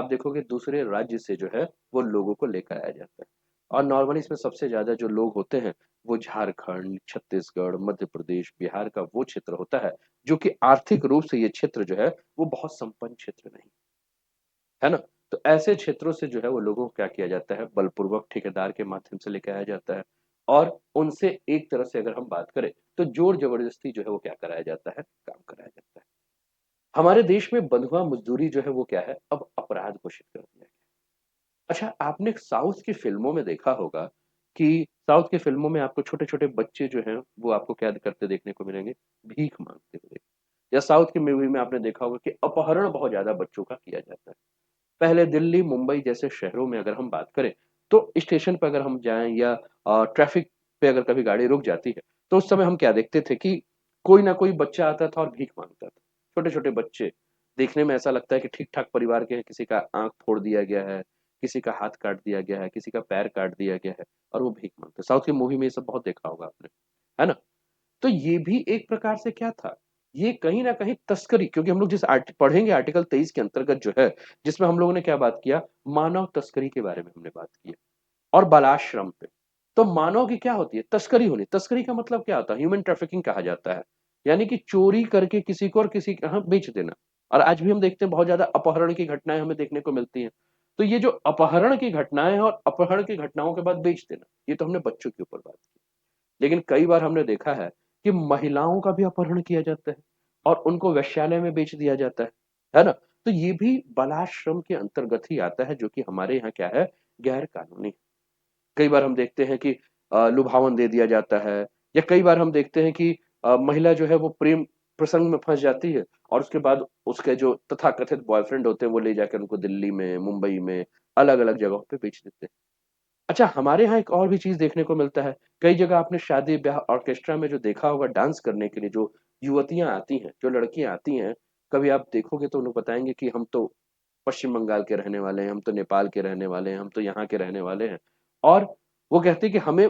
देखोगे दूसरे राज्य से जो है वो लोगों को लेकर आया जाता है। और नॉर्मली इसमें सबसे ज्यादा जो लोग होते हैं वो झारखंड, छत्तीसगढ़, मध्य प्रदेश, बिहार का वो क्षेत्र होता है जो कि आर्थिक रूप से ये क्षेत्र जो है वो बहुत संपन्न क्षेत्र नहीं है ना। तो ऐसे क्षेत्रों से जो है वो लोगों को क्या किया जाता है, बलपूर्वक ठेकेदार के माध्यम से लेके आया जाता है। और उनसे एक तरह से अगर हम बात करें तो जोर जबरदस्ती जो है वो क्या कराया जाता है, काम कराया जाता है। हमारे देश में बंधुआ मजदूरी जो है वो क्या है, अब अपराध घोषित कर दिया गया। अच्छा, आपने साउथ की फिल्मों में देखा होगा कि साउथ की फिल्मों में आपको छोटे छोटे बच्चे जो हैं वो आपको क्या करते देखने को मिलेंगे, भीख मांगते हुए। या साउथ की मूवी में आपने देखा होगा कि अपहरण बहुत ज्यादा बच्चों का किया जाता है। पहले दिल्ली, मुंबई जैसे शहरों में अगर हम बात करें, तो स्टेशन पर अगर हम जाएँ या ट्रैफिक पे अगर कभी गाड़ी रुक जाती है, तो उस समय हम क्या देखते थे कि कोई ना कोई बच्चा आता था और भीख माँगता था। छोटे-छोटे बच्चे, देखने में ऐसा लगता है कि ठीक-ठाक परिवार के हैं, किसी का आँख फोड़ दिया गया है, किसी का हाथ काट दिया गया है, किसी का पैर काट दिया गया है और वो भीख माँगते हैं। साउथ की मूवी में ये सब बहुत देखा होगा आपने, है ना? तो ये भी एक प्रकार से क्या था, ये कहीं न कहीं तस्करी, क्योंकि हम लोग जिस पढ़ेंगे आर्टिकल 23 के अंतर्गत जो है, जिसमें हम लोगों ने क्या बात किया, मानव तस्करी के बारे में हमने बात की है और बालाश्रम पे। तो मानव की क्या होती है? तस्करी होनी। तस्करी का मतलब क्या होता है? ह्यूमन ट्रैफिकिंग कहा जाता है। यानी कि चोरी करके किसी को और किसी के यहाँ बेच देना। और आज भी हम देखते हैं बहुत ज़्यादा अपहरण की घटनाएँ हमें देखने को मिलती हैं। तो ये जो अपहरण की घटनाएँ हैं और अपहरण की घटनाओं के बाद बेच देना, ये तो हमने बच्चों के ऊपर बात की। लेकिन कई बार हमने देखा है कि महिलाओं का भी अपहरण किया जाता है और उनको वेश्यालय में बेच दिया जाता है ना? तो ये भी बालाश्रम के अंतर्गत ही आता है जो कि हमारे यहाँ क्या है, गैर कानूनी। कई बार हम देखते हैं कि लुभावन दे दिया जाता है या कई बार हम देखते हैं कि महिला जो है वो प्रेम प्रसंग में फँस जाती है और उसके बाद उसके जो तथाकथित बॉयफ्रेंड होते हैं वो ले जाकर उनको दिल्ली में, मुंबई में, अलग-अलग जगहों पे बेच देते हैं। अच्छा, हमारे यहाँ एक और भी चीज़ देखने को मिलता है। कई जगह आपने शादी-ब्याह ऑर्केस्ट्रा में जो देखा होगा डांस करने के लिए जो युवतियाँ आती हैं, जो लड़कियाँ आती हैं, कभी आप देखोगे तो वो लोग बताएँगे कि हम तो पश्चिम बंगाल के रहने वाले हैं, हम तो नेपाल के रहने वाले हैं, हम तो यहाँ के रहने वाले हैं। और वो कहते हैं कि हमें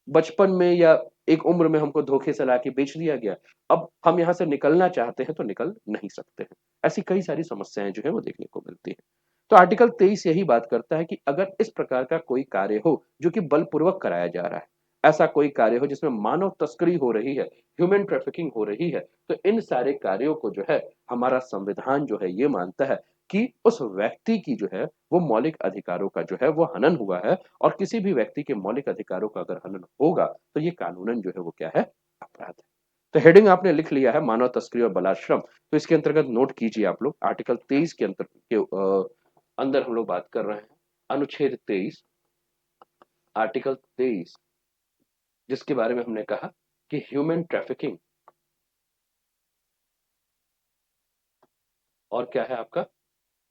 बचपन में या एक उम्र में हमको धोखे से लाके बेच दिया गया। अब हम यहाँ से निकलना चाहते हैं तो निकल नहीं सकते हैं। ऐसी कई सारी समस्याएँ जो हैं वो देखने को मिलती हैं। तो आर्टिकल 23 यही बात करता है कि अगर इस प्रकार का कोई कार्य हो जो कि बलपूर्वक कराया जा रहा है, ऐसा कोई कार्य हो जिसमें मानव तस्करी हो रही है, ह्यूमन ट्रैफिकिंग हो रही है, तो इन सारे कार्यों को जो है हमारा संविधान जो है ये मानता है कि उस व्यक्ति की जो है वो मौलिक अधिकारों का जो है वो हनन हुआ है और किसी भी व्यक्ति के मौलिक अधिकारों का अगर हनन होगा तो ये कानूनन जो है वो क्या है, अपराध है। तो हेडिंग आपने लिख लिया है मानव तस्करी और बलात्श्रम, तो इसके अंतर्गत नोट कीजिए आप लोग आर्टिकल 23 के अंदर हम लोग बात कर रहे हैं अनुच्छेद 23, आर्टिकल 23, जिसके बारे में हमने कहा कि ह्यूमन ट्रैफिकिंग और क्या है आपका,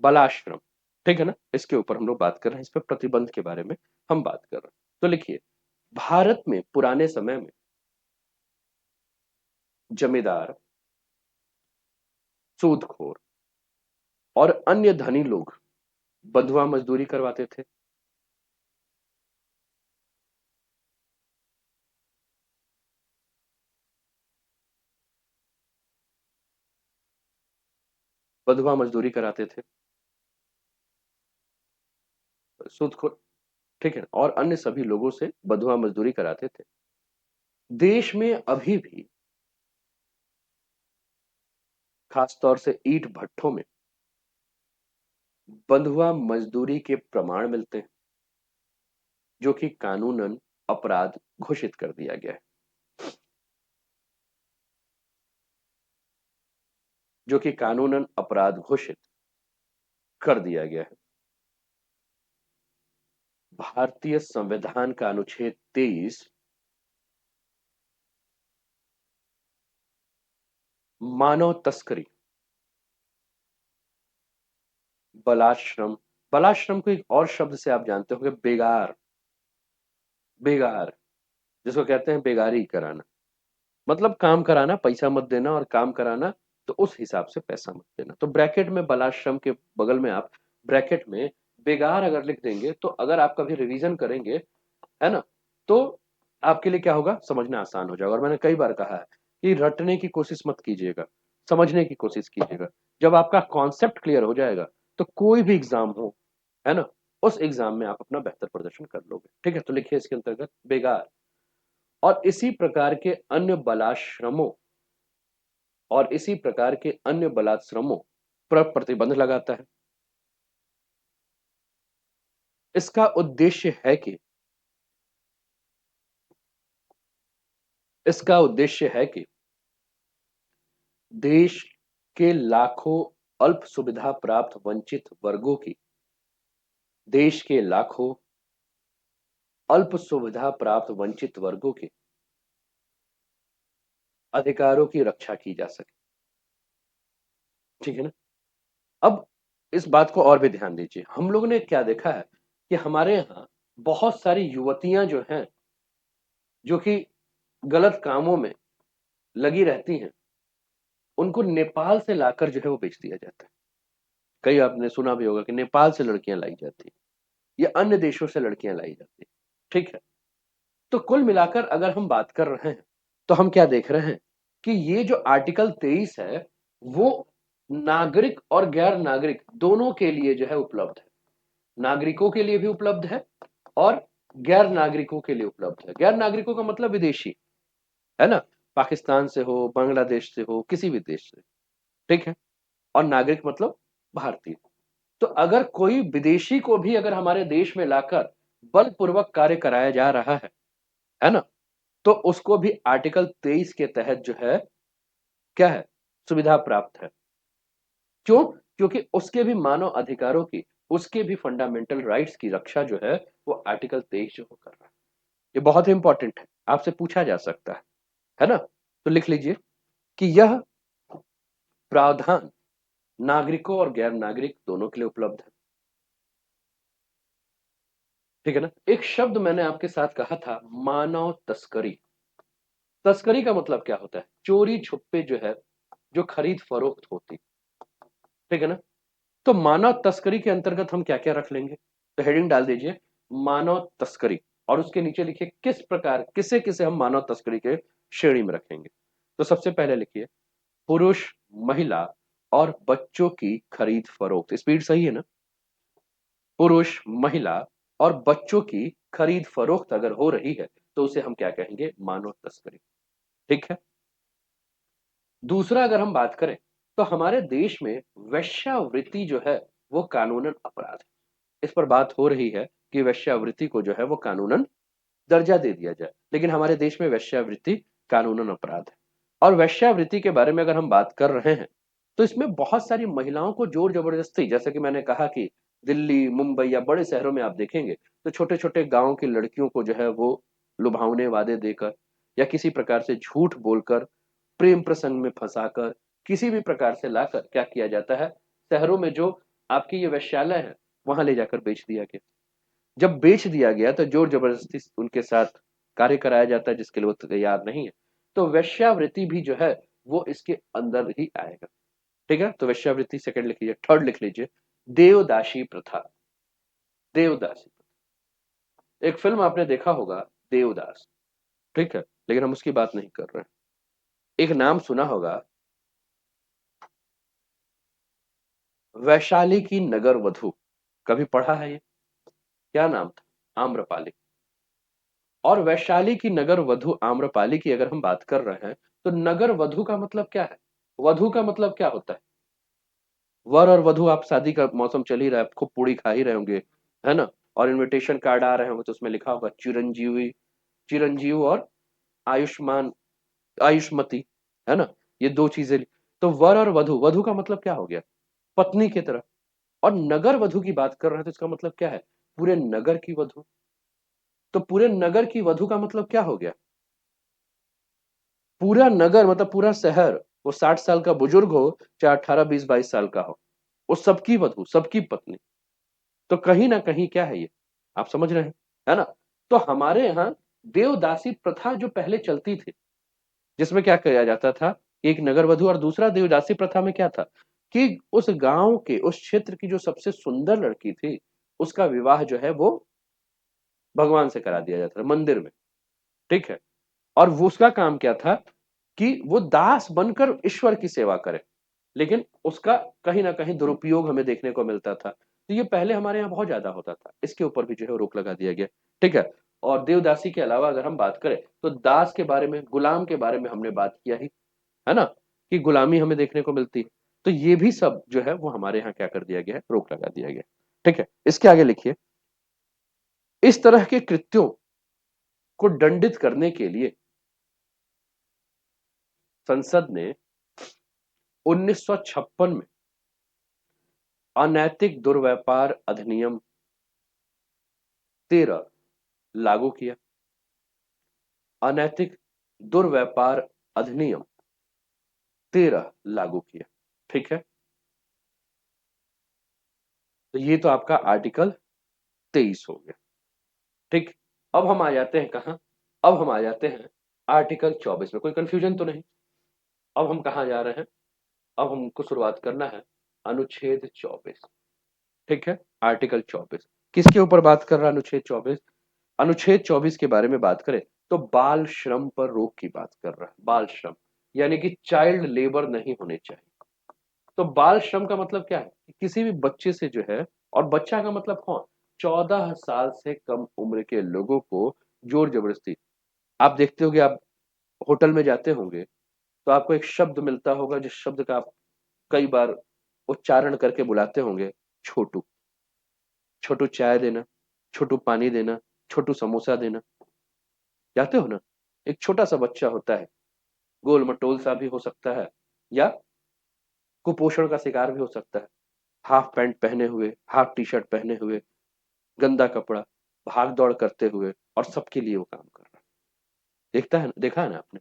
बलाश्रम। ठीक है ना, इसके ऊपर हम लोग बात कर रहे हैं, इस पर प्रतिबंध के बारे में हम बात कर रहे हैं। तो लिखिए, भारत में पुराने समय में जमींदार, सूदखोर और अन्य धनी लोग बंधुआ मजदूरी करवाते थे। बंधुआ मजदूरी कराते थे, सूदखोर, ठीक है, और अन्य सभी लोगों से बंधुआ मजदूरी कराते थे। देश में अभी भी खास तौर से ईंट भट्ठों में बंधुआ मजदूरी के प्रमाण मिलते हैं जो कि कानूनन अपराध घोषित कर दिया गया है, जो कि कानूनन अपराध घोषित कर दिया गया है। भारतीय संविधान का अनुच्छेद 23 मानव तस्करी, बलाश्रम, बलाश्रम को एक और शब्द से आप जानते होंगे, बेगार, बेगार, जिसको कहते हैं बेगारी कराना, मतलब काम कराना, पैसा मत देना और काम कराना, तो उस हिसाब से पैसा मत देना। तो ब्रैकेट में बलाश्रम के बगल में आप ब्रैकेट में बेगार अगर लिख देंगे तो अगर आप कभी रिवीजन करेंगे, है ना, तो आपके लिए क्या होगा, समझना आसान हो जाएगा। और मैंने कई बार कहा है कि रटने की कोशिश मत कीजिएगा, समझने की कोशिश कीजिएगा। जब आपका कॉन्सेप्ट क्लियर हो जाएगा तो कोई भी एग्जाम हो, है ना, उस एग्जाम में आप अपना बेहतर प्रदर्शन कर लोगे। ठीक है, तो लिखिए इसके अंतर्गत बेगार। और इसी प्रकार के अन्य बलाश्रमों और इसी प्रकार के अन्य बलात्श्रमों पर प्रतिबंध लगाता है। इसका उद्देश्य है कि इसका उद्देश्य है कि देश के लाखों अल्प सुविधा प्राप्त वंचित वर्गों की देश के लाखों अल्प सुविधा प्राप्त वंचित वर्गों के अधिकारों की रक्षा की जा सके। ठीक है ना? अब इस बात को और भी ध्यान दीजिए। हम लोगों ने क्या देखा है कि हमारे यहाँ बहुत सारी युवतियां जो हैं, जो कि गलत कामों में लगी रहती हैं, उनको नेपाल से लाकर जो है वो बेच दिया जाता है। कई आपने सुना भी होगा कि नेपाल से लड़कियां लाई जाती हैं या अन्य देशों से लड़कियां लाई जाती हैं। ठीक है, तो कुल मिलाकर अगर हम बात कर रहे हैं तो हम क्या देख रहे हैं कि ये जो आर्टिकल 23 है वो नागरिक और गैर नागरिक दोनों के लिए जो है उपलब्ध है। नागरिकों के लिए भी उपलब्ध है और गैर नागरिकों के लिए उपलब्ध है। गैर नागरिकों का मतलब विदेशी, है ना, पाकिस्तान से हो, बांग्लादेश से हो, किसी भी देश से। ठीक है, और नागरिक मतलब भारतीय। तो अगर कोई विदेशी को भी अगर हमारे देश में लाकर बलपूर्वक कार्य कराया जा रहा है ना, तो उसको भी आर्टिकल 23 के तहत जो है क्या है, सुविधा प्राप्त है। क्यों? क्योंकि उसके भी मानव अधिकारों की, उसके भी फंडामेंटल राइट्स की रक्षा जो है वो आर्टिकल 23 जो कर रहा है। ये बहुत ही इंपॉर्टेंट है, आपसे पूछा जा सकता है ना? तो लिख लीजिए कि यह प्रावधान नागरिकों और गैर नागरिक दोनों के लिए उपलब्ध है। ठीक है ना? एक शब्द मैंने आपके साथ कहा था, मानव तस्करी। तस्करी का मतलब क्या होता है? चोरी छुपे जो है, जो खरीद फरोख्त होती। ठीक है ना? तो मानव तस्करी के अंतर्गत हम क्या क्या रख लेंगे? तो हेडिंग डाल दीजिए मानव तस्करी, और उसके नीचे लिखिए किस प्रकार, किसे किसे हम मानव तस्करी के श्रेणी में रखेंगे। तो सबसे पहले लिखिए पुरुष, महिला और बच्चों की खरीद फरोख्त। स्पीड सही है ना? पुरुष, महिला और बच्चों की खरीद फरोख्त अगर हो रही है तो उसे हम क्या कहेंगे? मानव तस्करी। ठीक है। दूसरा अगर हम बात करें तो हमारे देश में वेश्यावृत्ति जो है वो कानूनन अपराध है। इस पर बात हो रही है कि वेश्यावृत्ति को जो है वो कानूनन दर्जा दे दिया जाए, लेकिन हमारे देश में वेश्यावृत्ति कानूनन अपराध है। और वेश्यावृत्ति के बारे में अगर हम बात कर रहे हैं तो इसमें बहुत सारी महिलाओं को जोर जबरदस्ती, जैसे कि मैंने कहा कि दिल्ली, मुंबई या बड़े शहरों में आप देखेंगे तो छोटे छोटे गांव की लड़कियों को जो है वो लुभावने वादे देकर या किसी प्रकार से झूठ बोलकर, प्रेम प्रसंग में फंसाकर, किसी भी प्रकार से लाकर क्या किया जाता है, शहरों में जो आपके ये वेश्यालय है वहां ले जाकर बेच दिया गया। जब बेच दिया गया तो जोर जबरदस्ती उनके साथ कार्य कराया जाता है जिसके लिए वो तैयार नहीं है। तो वेश्यावृत्ति भी जो है वो इसके अंदर ही आएगा। ठीक है, तो वेश्यावृत्ति सेकंड लिख लीजिए। थर्ड लिख लीजिए देवदासी प्रथा। देवदासी, एक फिल्म आपने देखा होगा देवदास। ठीक है, लेकिन हम उसकी बात नहीं कर रहे हैं। एक नाम सुना होगा, वैशाली की नगर वधु। कभी पढ़ा है ये? क्या नाम था? आम्रपाली। और वैशाली की नगर वधु आम्रपाली की अगर हम बात कर रहे हैं तो नगर वधु का मतलब क्या है? वधु का मतलब क्या होता है? वर और वधु, आप शादी का मौसम चल ही रहा है, खूब पूड़ी खा ही रहे होंगे, है ना, और इनविटेशन कार्ड आ रहे होंगे तो उसमें लिखा होगा चिरंजीवी, चिरंजीव और आयुष्मान, आयुष्मती, है ना, ये दो चीजें। तो वर और वधु, वधु का मतलब क्या हो गया? पत्नी की तरह। और नगर वधु की बात कर रहे हैं तो इसका मतलब क्या है? पूरे नगर की वधु। तो पूरे नगर की वधु का मतलब क्या हो गया? पूरा नगर मतलब पूरा शहर, वो 60 साल का बुजुर्ग हो चाहे 18, 20, 22 साल का हो, वो सबकी वधु, सबकी पत्नी। तो कहीं ना कहीं क्या है ये, आप समझ रहे हैं, है ना? तो हमारे यहाँ देवदासी प्रथा जो पहले चलती थी, जिसमें क्या किया जाता था, एक नगर वधु, और दूसरा देवदासी प्रथा में क्या था कि उस गांव के, उस क्षेत्र की जो सबसे सुंदर लड़की थी उसका विवाह जो है वो भगवान से करा दिया जाता था मंदिर में। ठीक है, और वो उसका काम क्या था कि वो दास बनकर ईश्वर की सेवा करे। लेकिन उसका कहीं न कहीं दुरुपयोग हमें देखने को मिलता था। तो ये पहले हमारे यहाँ बहुत ज़्यादा होता था। इसके ऊपर भी जो है रोक लगा दिया गया। ठीक है? और देवदासी के अलावा अगर हम बात करें तो दास के बारे में, गुलाम के बारे में हमने बात किया ही, है ना? कि गुलामी हमें देखने को मिलती है। तो ये भी सब जो है वो हमारे यहाँ क्या कर दिया गया है, रोक लगा दिया गया है। ठीक है? इसके आगे लिखिए, इस तरह के कृत्यों को दंडित करने के लिए संसद ने 1956 में अनैतिक दुर्व्यापार अधिनियम 13 लागू किया। अनैतिक दुर्व्यापार अधिनियम 13 लागू किया। ठीक है? तो ये तो आपका आर्टिकल 23 हो गया। ठीक? अब हम आ जाते हैं कहाँ? अब हम आ जाते हैं आर्टिकल 24 में। कोई कंफ्यूजन तो नहीं? अब हम कहाँ जा रहे हैं? अब हमको शुरुआत करना है अनुच्छेद 24। ठीक है? आर्टिकल 24 किसके ऊपर बात कर रहा है अनुच्छेद 24? अनुच्छेद 24 के बारे में बात करें तो बाल श्रम पर रोक की बात कर रहा है। बाल श्रम यानी कि चाइल्ड लेबर नहीं होने चाहिए। तो बाल श्रम का मतलब क्या है कि किसी भी बच्चे से जो है, और बच्चा का मतलब कौन, 14 साल से कम उम्र के लोगों को जोर जबरदस्ती, आप देखते होंगे, आप होटल में जाते होंगे तो आपको एक शब्द मिलता होगा जिस शब्द का आप कई बार उच्चारण करके बुलाते होंगे, छोटू। छोटू चाय देना, छोटू पानी देना, छोटू समोसा देना, जाते हो ना? एक छोटा सा बच्चा होता है, गोल मटोल सा भी हो सकता है या कुपोषण का शिकार भी हो सकता है, हाफ पैंट पहने हुए, हाफ टी शर्ट पहने हुए, गंदा कपड़ा, भाग दौड़ करते हुए, और सबके लिए वो काम कर रहा है। देखा है ना आपने?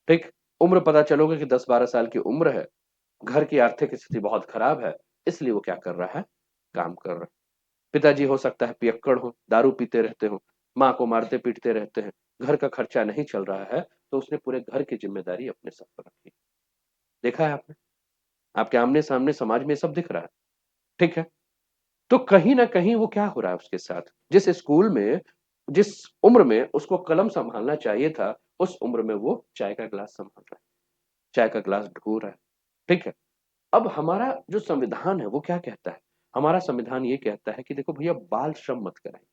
ठीक? उम्र पता चलोगे कि 10-12 साल की उम्र है, घर की आर्थिक स्थिति बहुत खराब है, इसलिए वो क्या कर रहा है, काम कर रहा है। पिताजी हो सकता है पियक्कड़ हो, दारू पीते रहते हो, माँ को मारते पीटते रहते हैं, घर का खर्चा नहीं चल रहा है, तो उसने पूरे घर की जिम्मेदारी अपने सर पर रखी। देखा है आपने? आपके आमने सामने समाज में सब दिख रहा है। ठीक है? तो कहीं ना कहीं वो क्या हो रहा है उसके साथ, जिस स्कूल में, जिस उम्र में उसको कलम संभालना चाहिए था, उस उम्र में वो चाय का ग्लास संभाल रहा है, चाय का ग्लास ढो रहा है। ठीक है? अब हमारा जो संविधान है वो क्या कहता है? हमारा संविधान ये कहता है कि देखो भैया, बाल श्रम मत कराएं।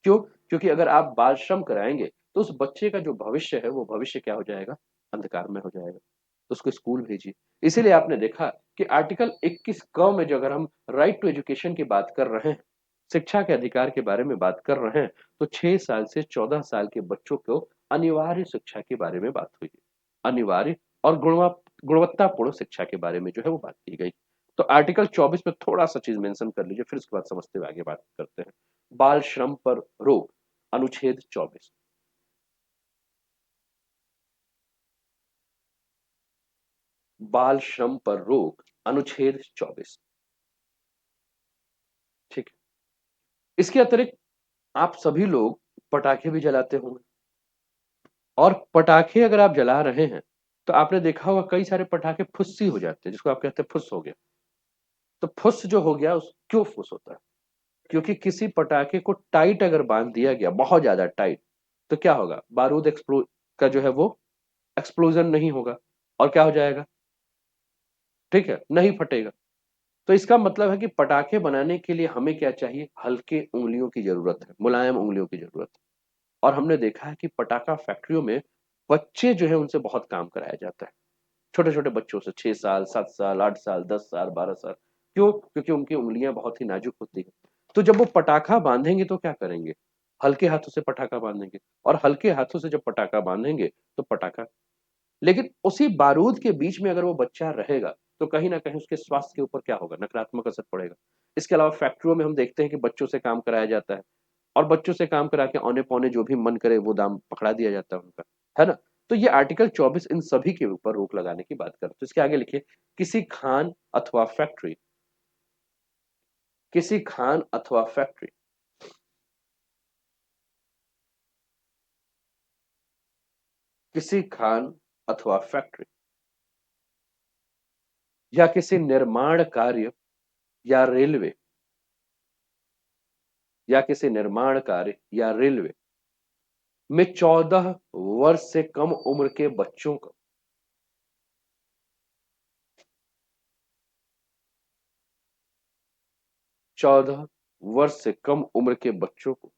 क्यों? क्योंकि अगर आप बाल श्रम कराएंगे तो उस बच्चे का जो भविष्य है वो भविष्य क्या हो जाएगा, अंधकार में हो जाएगा। तो उसको स्कूल भेजिए। इसीलिए आपने देखा कि आर्टिकल 21 क में जो, अगर हम राइट टू एजुकेशन की बात कर रहे हैं, शिक्षा के अधिकार के बारे में बात कर रहे हैं, तो 6 साल से 14 साल के बच्चों को अनिवार्य शिक्षा के बारे में बात हुई है। अनिवार्य और गुणवत्तापूर्ण शिक्षा के बारे में जो है वो बात की गई। तो आर्टिकल 24 में थोड़ा सा चीज मेंशन कर लीजिए, फिर उसके बाद समझते हुए आगे बात करते हैं। बाल श्रम पर रोक, अनुच्छेद 24। बाल श्रम पर रोक, अनुच्छेद 24। ठीक है? इसके अतिरिक्त आप सभी लोग पटाखे भी जलाते होंगे, और पटाखे अगर आप जला रहे हैं तो आपने देखा होगा कई सारे पटाखे फुस्सी हो जाते हैं, जिसको आप कहते हैं फुस हो गया। तो फुस जो हो गया, उस क्यों फुस होता है? क्योंकि किसी पटाखे को टाइट अगर बांध दिया गया, बहुत ज्यादा टाइट, तो क्या होगा, बारूद एक्सप्लो का जो है वो एक्सप्लोजन नहीं होगा, और क्या हो जाएगा, ठीक है, नहीं फटेगा। तो इसका मतलब है कि पटाखे बनाने के लिए हमें क्या चाहिए, हल्के उंगलियों की जरूरत है, मुलायम उंगलियों की जरूरत है। और हमने देखा है कि पटाखा फैक्ट्रियों में बच्चे जो है उनसे बहुत काम कराया जाता है, छोटे छोटे बच्चों से, 6 साल, 7 साल, 8 साल, 10 साल, 12 साल। क्यों? क्योंकि उनकी उंगलियां बहुत ही नाजुक होती है। तो जब वो पटाखा बांधेंगे तो क्या करेंगे, हल्के हाथों से पटाखा बांधेंगे, और हल्के हाथों से जब पटाखा बांधेंगे तो पटाखा, लेकिन उसी बारूद के बीच में अगर वो बच्चा रहेगा तो कहीं ना कहीं उसके स्वास्थ्य के ऊपर क्या होगा, नकारात्मक असर पड़ेगा। इसके अलावा फैक्ट्रियों में हम देखते हैं कि बच्चों से काम कराया जाता है, और बच्चों से काम करा के औने पौने जो भी मन करे वो दाम पकड़ा दिया जाता है उनका, है ना? तो ये आर्टिकल 24 इन सभी के ऊपर रोक लगाने की बात करता है। तो इसके आगे लिखिए, किसी खान अथवा फैक्ट्री, किसी खान अथवा फैक्ट्री, किसी खान अथवा फैक्ट्री या किसी निर्माण कार्य या रेलवे, या किसी निर्माण कार्य या रेलवे में 14 वर्ष से कम उम्र के बच्चों को 14 वर्ष से कम उम्र के बच्चों को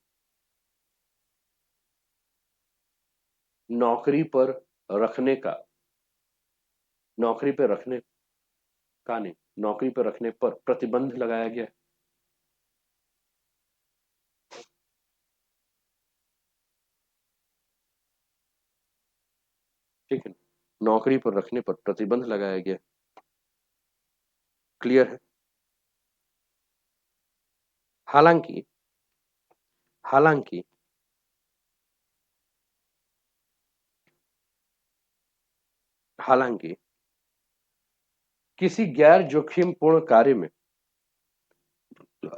नौकरी पर रखने का नौकरी पर रखने का नहीं नौकरी पर रखने पर प्रतिबंध लगाया गया है। ठीक है, नौकरी पर रखने पर प्रतिबंध लगाया गया है। क्लियर है। हालांकि हालांकि हालांकि किसी गैर जोखिमपूर्ण कार्य में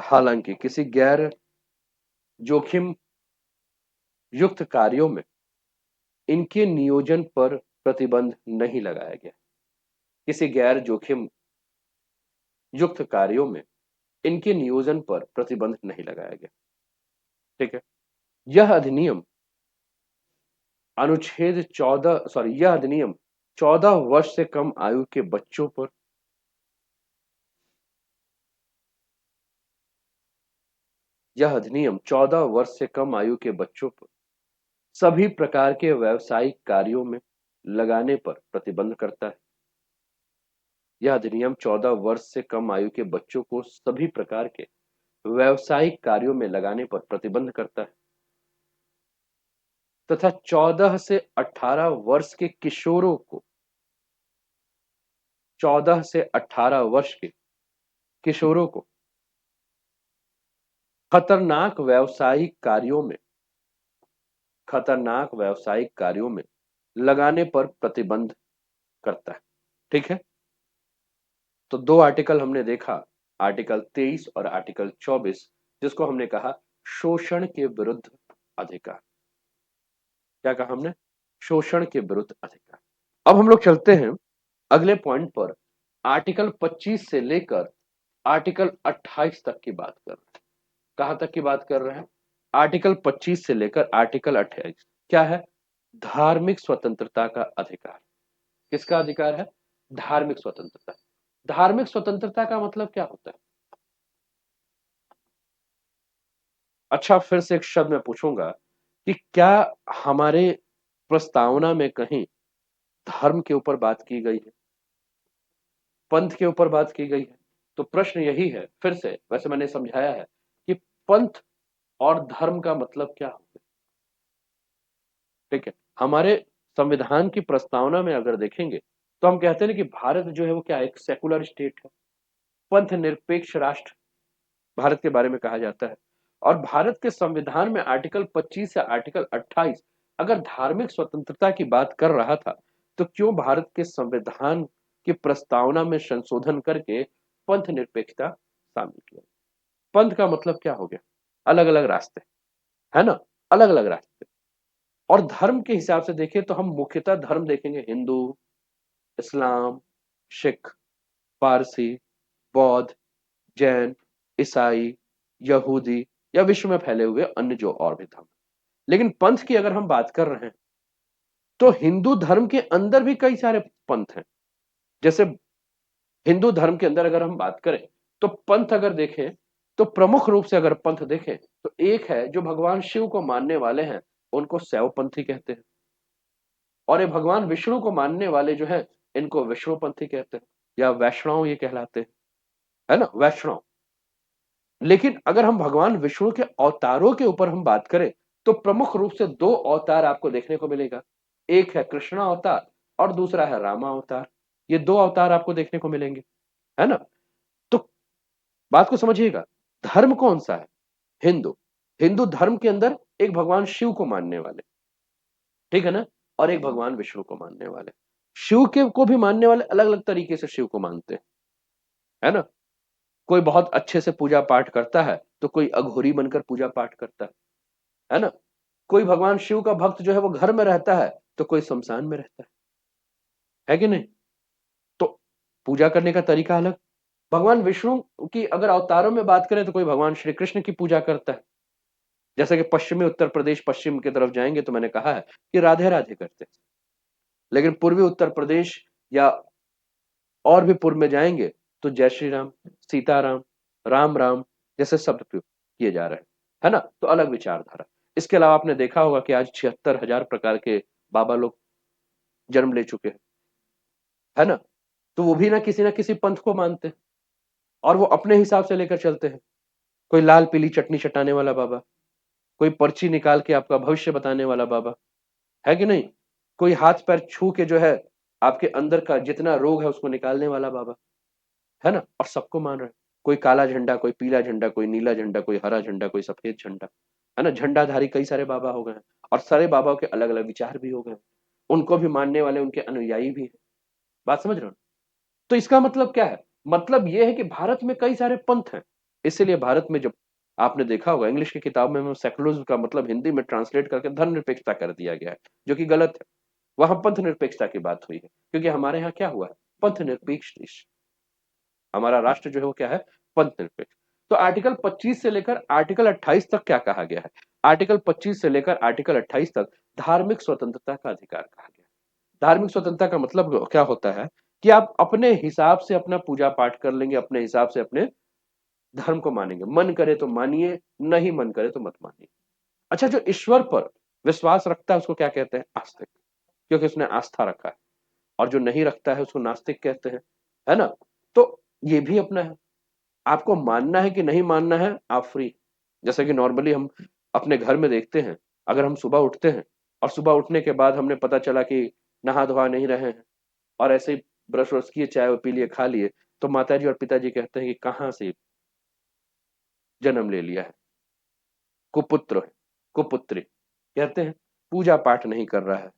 हालांकि किसी गैर जोखिम युक्त कार्यों में इनके नियोजन पर प्रतिबंध नहीं लगाया गया। किसी गैर जोखिम युक्त कार्यों में इनके नियोजन पर प्रतिबंध नहीं लगाया गया। ठीक है। यह अधिनियम अनुच्छेद 14 सॉरी यह अधिनियम 14 वर्ष से कम आयु के बच्चों पर यह अधिनियम 14 वर्ष से कम आयु के बच्चों पर सभी प्रकार के व्यावसायिक कार्यों में लगाने पर प्रतिबंध करता है। यह अधिनियम 14 वर्ष से कम आयु के बच्चों को सभी प्रकार के व्यावसायिक कार्यों में लगाने पर प्रतिबंध करता है तथा 14 से 18 वर्ष के किशोरों को 14 से 18 वर्ष के किशोरों को खतरनाक व्यावसायिक कार्यों में खतरनाक व्यावसायिक कार्यों में लगाने पर प्रतिबंध करता है। ठीक है। तो दो आर्टिकल हमने देखा, आर्टिकल 23 और आर्टिकल 24, जिसको हमने कहा शोषण के विरुद्ध अधिकार। क्या कहा हमने? शोषण के विरुद्ध अधिकार। अब हम लोग चलते हैं अगले पॉइंट पर। आर्टिकल 25 से लेकर आर्टिकल 28 तक की बात कर रहे हैं। कहां तक की बात कर रहे हैं? आर्टिकल 25 से लेकर आर्टिकल 28। क्या है? धार्मिक स्वतंत्रता का अधिकार। किसका अधिकार है? धार्मिक स्वतंत्रता। धार्मिक स्वतंत्रता का मतलब क्या होता है? अच्छा, फिर से एक शब्द मैं पूछूंगा कि क्या हमारे प्रस्तावना में कहीं धर्म के ऊपर बात की गई है, पंथ के ऊपर बात की गई है? तो प्रश्न यही है, फिर से वैसे मैंने समझाया है कि पंथ और धर्म का मतलब क्या होता है। ठीक है। हमारे संविधान की प्रस्तावना में अगर देखेंगे तो हम कहते हैं कि भारत जो है वो क्या है? एक सेकुलर स्टेट है, पंथ निरपेक्ष राष्ट्र भारत के बारे में कहा जाता है। और भारत के संविधान में आर्टिकल 25 या आर्टिकल 28 अगर धार्मिक स्वतंत्रता की बात कर रहा था, तो क्यों भारत के संविधान की प्रस्तावना में संशोधन करके पंथ निरपेक्षता शामिल किया? पंथ का मतलब क्या हो गया? अलग अलग रास्ते, है ना? अलग अलग रास्ते। और धर्म के हिसाब से देखें तो हम मुख्यतः धर्म देखेंगे हिंदू, इस्लाम, सिख, पारसी, बौद्ध, जैन, ईसाई, यहूदी या विश्व में फैले हुए अन्य जो और भी धर्म। लेकिन पंथ की अगर हम बात कर रहे हैं तो हिंदू धर्म के अंदर भी कई सारे पंथ हैं। जैसे हिंदू धर्म के अंदर अगर हम बात करें तो पंथ अगर देखें तो प्रमुख रूप से अगर पंथ देखें तो एक है जो भगवान शिव को मानने वाले हैं, उनको शैव पंथी कहते हैं। और ये भगवान विष्णु को मानने वाले जो है इनको विष्णु पंथी कहते हैं या वैष्णव ये कहलाते हैं, है ना? वैष्णव। लेकिन अगर हम भगवान विष्णु के अवतारों के ऊपर हम बात करें तो प्रमुख रूप से दो अवतार आपको देखने को मिलेगा। एक है कृष्ण अवतार और दूसरा है रामा अवतार। ये दो अवतार आपको देखने को मिलेंगे, है ना? तो बात को समझिएगा, धर्म कौन सा है? हिंदू। हिंदू धर्म के अंदर एक भगवान शिव को मानने वाले, ठीक है ना, और एक भगवान विष्णु को मानने वाले। शिव के को भी मानने वाले अलग अलग तरीके से शिव को मानते हैं, है ना? कोई बहुत अच्छे से पूजा पाठ करता है तो कोई अघोरी बनकर पूजा पाठ करता है ना? कोई भगवान शिव का भक्त जो है वो घर में रहता है तो कोई शमशान में रहता है कि नहीं? तो पूजा करने का तरीका अलग। भगवान विष्णु की अगर अवतारों में बात करें तो कोई भगवान श्री कृष्ण की पूजा करता है। जैसे कि पश्चिमी उत्तर प्रदेश पश्चिम की तरफ जाएंगे तो मैंने कहा है कि राधे राधे करते हैं। लेकिन पूर्वी उत्तर प्रदेश या और भी पूर्व में जाएंगे तो जय श्री राम, सीताराम, राम राम, जैसे शब्द प्रयोग किए जा रहे हैं, है ना? तो अलग विचारधारा। इसके अलावा आपने देखा होगा कि आज 76,000 प्रकार के बाबा लोग जन्म ले चुके हैं, है ना? तो वो भी ना किसी पंथ को मानते हैं और वो अपने हिसाब से लेकर चलते हैं। कोई लाल पीली चटनी चटाने वाला बाबा, कोई पर्ची निकाल के आपका भविष्य बताने वाला बाबा, है कि नहीं? कोई हाथ पैर छू के जो है आपके अंदर का जितना रोग है उसको निकालने वाला बाबा, है ना? और सबको मान रहे हैं। कोई काला झंडा, कोई पीला झंडा, कोई नीला झंडा, कोई हरा झंडा, कोई सफेद झंडा, है ना? झंडाधारी कई सारे बाबा हो गए हैं और सारे बाबाओं के अलग-अलग विचार भी हो गए हैं। उनको भी मानने वाले उनके अनुयायी भी हैं। बात समझ रहे हो? तो इसका मतलब क्या है? मतलब ये है कि भारत में कई सारे पंथ हैं। इसीलिए भारत में जब आपने देखा होगा इंग्लिश की किताब में सेकुलरिज्म का मतलब हिंदी में ट्रांसलेट करके धर्मनिरपेक्षता कर दिया गया है, जो कि गलत है। वहां पंथ निरपेक्षता की बात हुई है, क्योंकि हमारे यहाँ क्या हुआ है? पंथ निरपेक्ष देश। हमारा राष्ट्र जो है वो क्या है? पंथ निरपेक्ष। तो आर्टिकल 25 से लेकर आर्टिकल 28 तक क्या कहा गया है? आर्टिकल 25 से लेकर आर्टिकल 28 तक धार्मिक स्वतंत्रता का अधिकार कहा गया है। धार्मिक स्वतंत्रता का मतलब क्या होता है कि आप अपने हिसाब से अपना पूजा पाठ कर लेंगे, अपने हिसाब से अपने धर्म को मानेंगे। मन करे तो मानिए, नहीं मन करे तो मत मानिए। अच्छा, जो ईश्वर पर विश्वास रखता है उसको क्या कहते हैं? आस्तिक, क्योंकि उसने आस्था रखा है। और जो नहीं रखता है उसको नास्तिक कहते हैं, है ना? तो ये भी अपना है। आपको मानना है कि नहीं मानना है, आप फ्री। जैसे कि नॉर्मली हम अपने घर में देखते हैं, अगर हम सुबह उठते हैं और सुबह उठने के बाद हमने पता चला कि नहा धोआ नहीं रहे हैं और ऐसे ही ब्रश व्रश किए, चाय पी लिए, खा लिए, तो माताजी और पिताजी कहते हैं कि कहाँ से जन्म ले लिया है, कुपुत्र है, कुपुत्री। कहते हैं पूजा पाठ नहीं कर रहा है,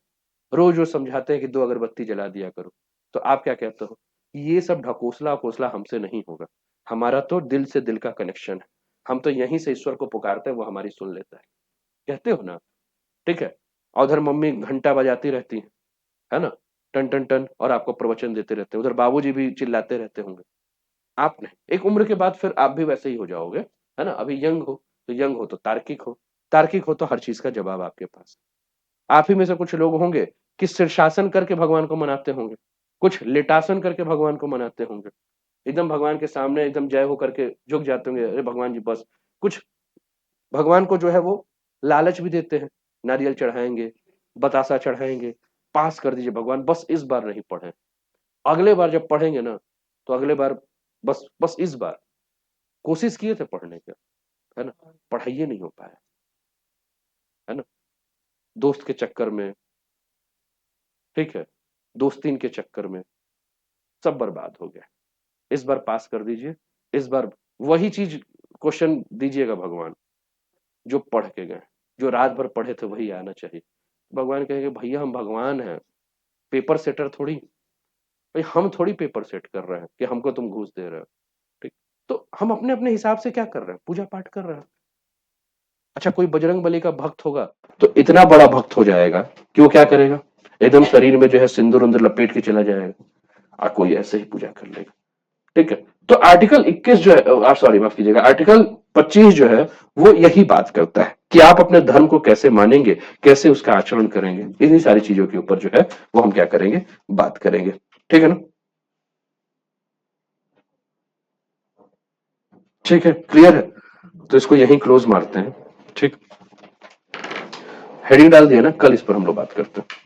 रोज रोज समझाते हैं कि 2 अगरबत्ती जला दिया करो। तो आप क्या कहते हो? ये सब ढकोसला वकोसला हमसे नहीं होगा। हमारा तो दिल से दिल का कनेक्शन है। हम तो यहीं से ईश्वर को पुकारते हैं, वो हमारी सुन लेता है। कहते हो ना? ठीक है। और उधर मम्मी घंटा बजाती रहती है ना? टन टन टन, और आपको प्रवचन देते रहते हैं। उधर बाबूजी भी चिल्लाते रहते होंगे। आप नहीं, एक उम्र के बाद फिर आप भी वैसे ही हो जाओगे, है ना? अभी यंग हो तो यंग हो तो तार्किक हो, तार्किक हो तो हर चीज का जवाब आपके पास। आप ही में से कुछ लोग होंगे कि शीर्षासन करके भगवान को मनाते होंगे, कुछ लेटासन करके भगवान को मनाते होंगे, एकदम भगवान के सामने एकदम जय हो करके झुक जाते होंगे, अरे भगवान जी बस। कुछ भगवान को जो है वो लालच भी देते हैं, नारियल चढ़ाएंगे, बतासा चढ़ाएंगे, पास कर दीजिए भगवान, बस इस बार नहीं पढ़े, अगले बार जब पढ़ेंगे ना तो अगले बार, बस बस इस बार। कोशिश किए थे पढ़ने का, है ना? पढ़ाइए नहीं हो पाया, है ना? दोस्त के चक्कर में, ठीक है, दोस्तीन के चक्कर में सब बर्बाद हो गया। इस बार पास कर दीजिए, इस बार वही चीज क्वेश्चन दीजिएगा भगवान जो पढ़ के गए, जो रात भर पढ़े थे वही आना चाहिए। भगवान कहेंगे भैया हम भगवान हैं, पेपर सेटर थोड़ी। भाई हम थोड़ी पेपर सेट कर रहे हैं कि हमको तुम घूस दे रहे हो। ठीक। तो हम अपने अपने हिसाब से क्या कर रहे हैं? पूजा पाठ कर रहे हैं। अच्छा, कोई बजरंग बली का भक्त होगा तो इतना बड़ा भक्त हो जाएगा कि वो क्या करेगा? एकदम शरीर में जो है सिंदूर उंदूर लपेट के चला जाएगा, और कोई ऐसे ही पूजा कर लेगा। ठीक है। तो आर्टिकल 21 जो है, सॉरी माफ कीजिएगा, आर्टिकल 25 जो है वो यही बात करता है कि आप अपने धर्म को कैसे मानेंगे, कैसे उसका आचरण करेंगे। इन्हीं सारी चीजों के ऊपर जो है वो हम क्या करेंगे? बात करेंगे। ठीक है ना? ठीक है, क्लियर है? तो इसको यहीं क्लोज मारते हैं। ठीक। हेडिंग डाल दिया ना, कल इस पर हम लोग बात करते हैं।